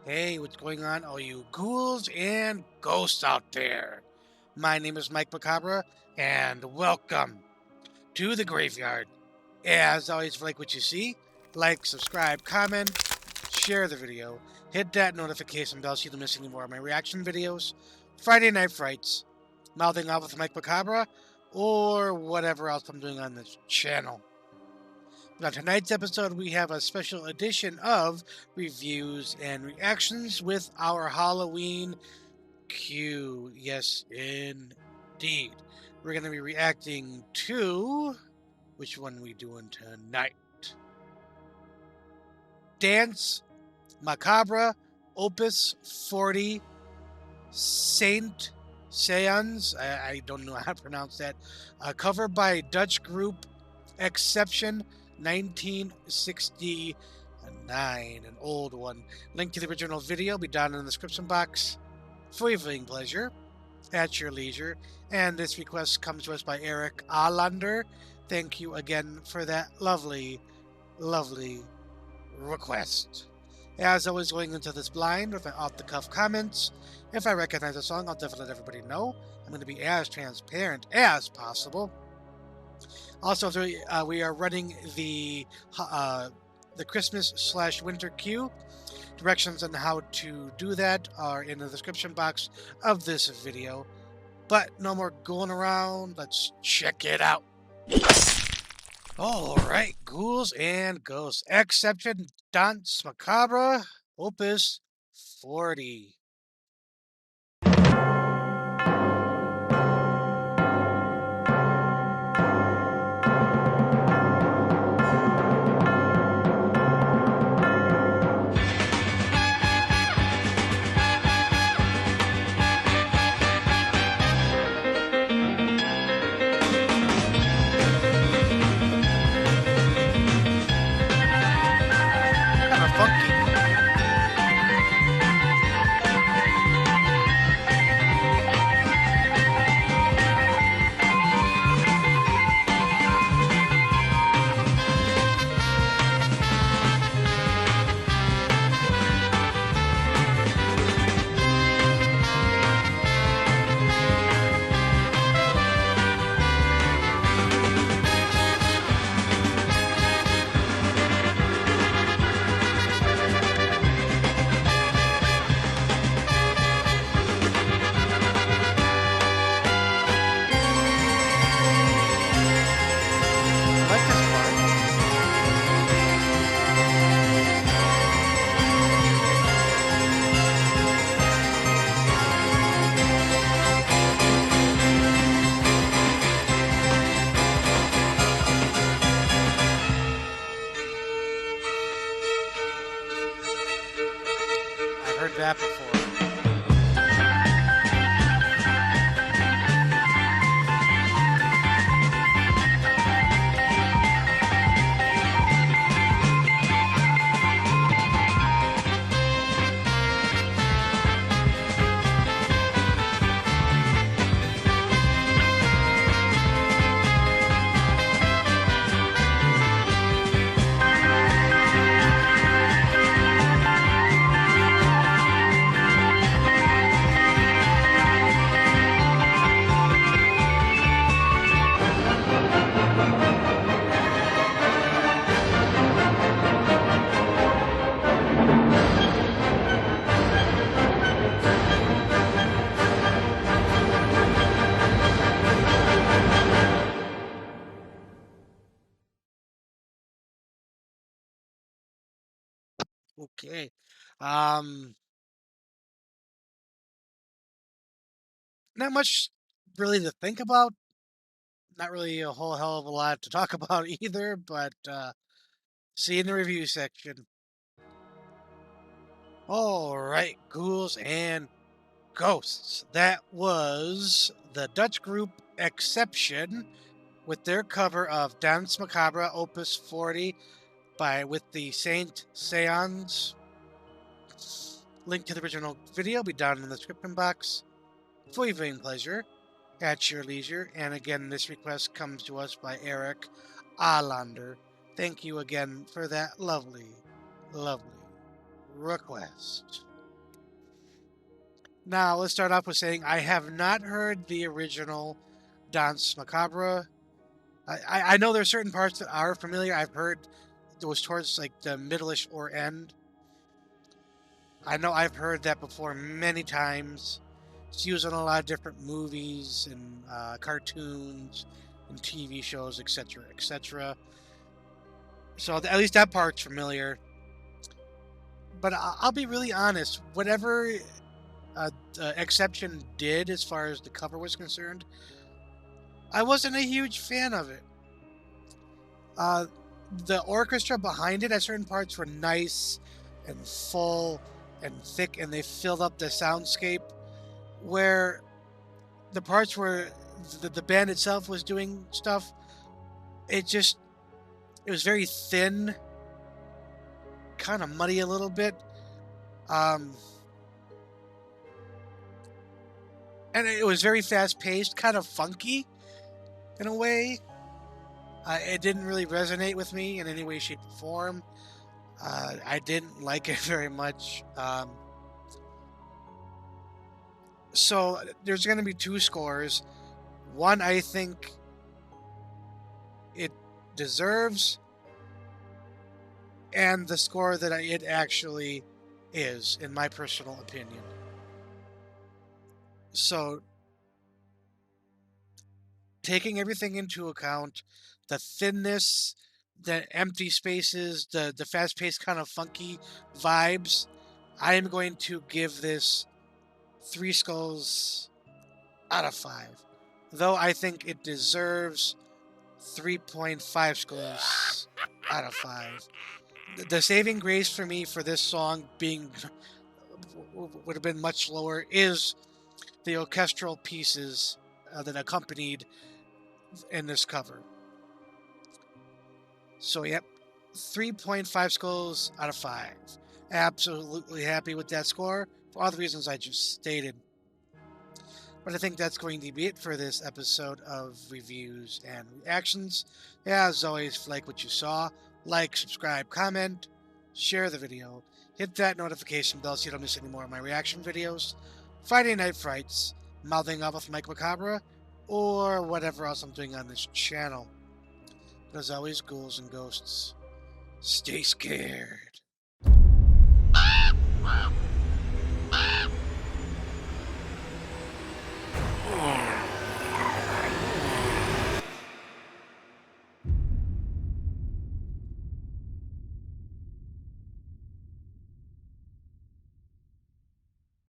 Hey, what's going on, all you ghouls and ghosts out there? My name is Mike Macabre, and welcome to the graveyard. As always, if you like what you see, like, subscribe, comment, share the video, hit that notification bell so you don't miss any more of my reaction videos, Friday Night Frights, Mouthing Off with Mike Macabre, or whatever else I'm doing on this channel. Now, tonight's episode, we have a special edition of reviews and reactions with our Halloween queue. Yes, indeed. We're going to be reacting to... which one are we doing tonight? Dance Macabre, Opus 40, Saint Seance. I don't know how to pronounce that. Cover by Dutch group Ekseption, 1969, an old one. Link to the original video will be down in the description box for your viewing pleasure at your leisure. And this request comes to us by Eric Alander. Thank you again for that lovely, lovely request. As always, going into this blind with my off-the-cuff comments. If I recognize a song, I'll definitely let everybody know. I'm going to be as transparent as possible. Also, we are running the Christmas/winter queue. Directions on how to do that are in the description box of this video. But no more going around. Let's check it out. Alright, ghouls and ghosts. Ekseption, Dance Macabre, Opus 40. Kind of funky. I like this part. I've heard that before. Okay. Um, Not much really to think about. Not really a whole hell of a lot to talk about either, but see you in the review section. Alright, ghouls and ghosts. That was the Dutch group Ekseption with their cover of Dance Macabre Opus 40 with the Saint Seance. Link to the original video will be down in the description box for your viewing pleasure at your leisure. And again, this request comes to us by Eric Alander. Thank you again for that lovely, lovely request. Now, let's start off with saying I have not heard the original Danse Macabre. I know there's certain parts that are familiar. I've heard those towards like the middle-ish or end. I know I've heard that before many times. It's used in a lot of different movies and cartoons and TV shows, etc., etc. So at least that part's familiar. But I'll be really honest. Whatever Ekseption did as far as the cover was concerned, I wasn't a huge fan of it. Uh, the orchestra behind it at certain parts were nice and full and thick, and they filled up the soundscape. Where the parts where the band itself was doing stuff, it was very thin, kind of muddy a little bit. Um, and it was very fast paced, kind of funky in a way. It didn't really resonate with me in any way, shape, or form. I didn't like it very much. So there's going to be two scores. One I think it deserves, and the score that it actually is, in my personal opinion. So, taking everything into account, the thinness, the empty spaces, the fast-paced kind of funky vibes, I am going to give this 3 skulls out of 5. Though I think it deserves 3.5 skulls out of 5. The saving grace for me for this song being would have been much lower is the orchestral pieces that accompanied in this cover. So, yep, 3.5 skulls out of 5. Absolutely happy with that score for all the reasons I just stated. But I think that's going to be it for this episode of Reviews and Reactions. As always, if you like what you saw, like, subscribe, comment, share the video, hit that notification bell so you don't miss any more of my reaction videos, Friday Night Frights, Mouthing Off with Mike Macabre, or whatever else I'm doing on this channel. But as always, ghouls and ghosts, stay scared.